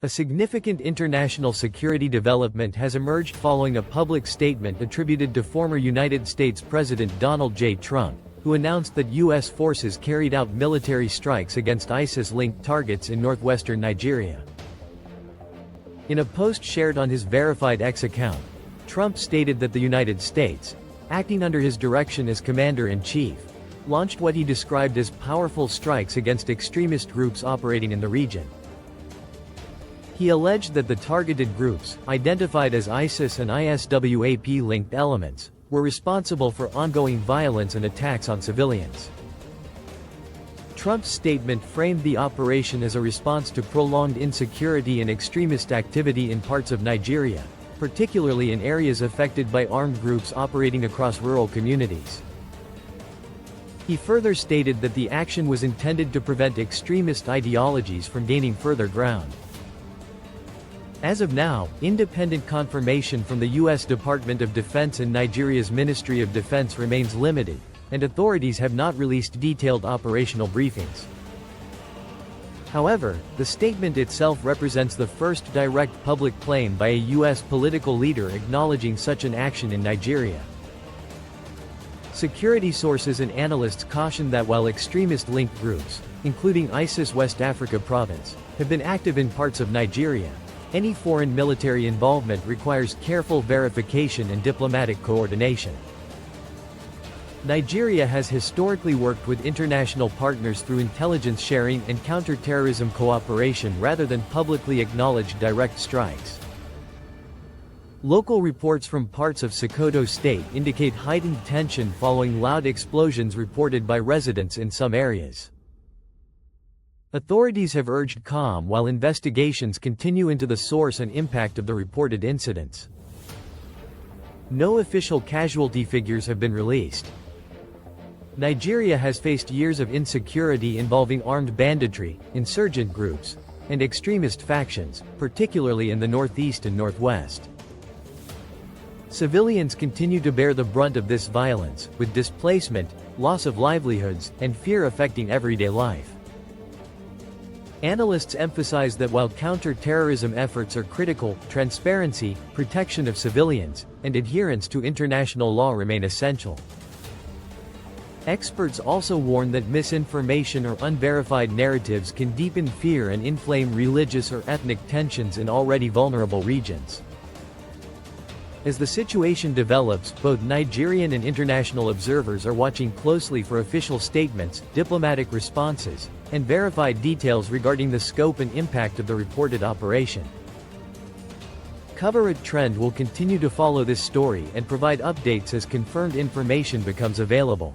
A significant international security development has emerged following a public statement attributed to former United States President Donald J. Trump, who announced that U.S. forces carried out military strikes against ISIS-linked targets in northwestern Nigeria. In a post shared on his verified X account, Trump stated that the United States, acting under his direction as Commander-in-Chief, launched what he described as powerful strikes against extremist groups operating in the region. He alleged that the targeted groups, identified as ISIS and ISWAP-linked elements, were responsible for ongoing violence and attacks on civilians. Trump's statement framed the operation as a response to prolonged insecurity and extremist activity in parts of Nigeria, particularly in areas affected by armed groups operating across rural communities. He further stated that the action was intended to prevent extremist ideologies from gaining further ground. As of now, independent confirmation from the U.S. Department of Defense and Nigeria's Ministry of Defense remains limited, and authorities have not released detailed operational briefings. However, the statement itself represents the first direct public claim by a U.S. political leader acknowledging such an action in Nigeria. Security sources and analysts caution that while extremist-linked groups, including ISIS West Africa Province, have been active in parts of Nigeria, any foreign military involvement requires careful verification and diplomatic coordination. Nigeria has historically worked with international partners through intelligence sharing and counter-terrorism cooperation rather than publicly acknowledged direct strikes. Local reports from parts of Sokoto State indicate heightened tension following loud explosions reported by residents in some areas. Authorities have urged calm while investigations continue into the source and impact of the reported incidents. No official casualty figures have been released. Nigeria has faced years of insecurity involving armed banditry, insurgent groups, and extremist factions, particularly in the northeast and northwest. Civilians continue to bear the brunt of this violence, with displacement, loss of livelihoods, and fear affecting everyday life. Analysts emphasize that while counter-terrorism efforts are critical, transparency, protection of civilians, and adherence to international law remain essential. Experts also warn that misinformation or unverified narratives can deepen fear and inflame religious or ethnic tensions in already vulnerable regions. As the situation develops, both Nigerian and international observers are watching closely for official statements, diplomatic responses, and verified details regarding the scope and impact of the reported operation. Covera Trend will continue to follow this story and provide updates as confirmed information becomes available.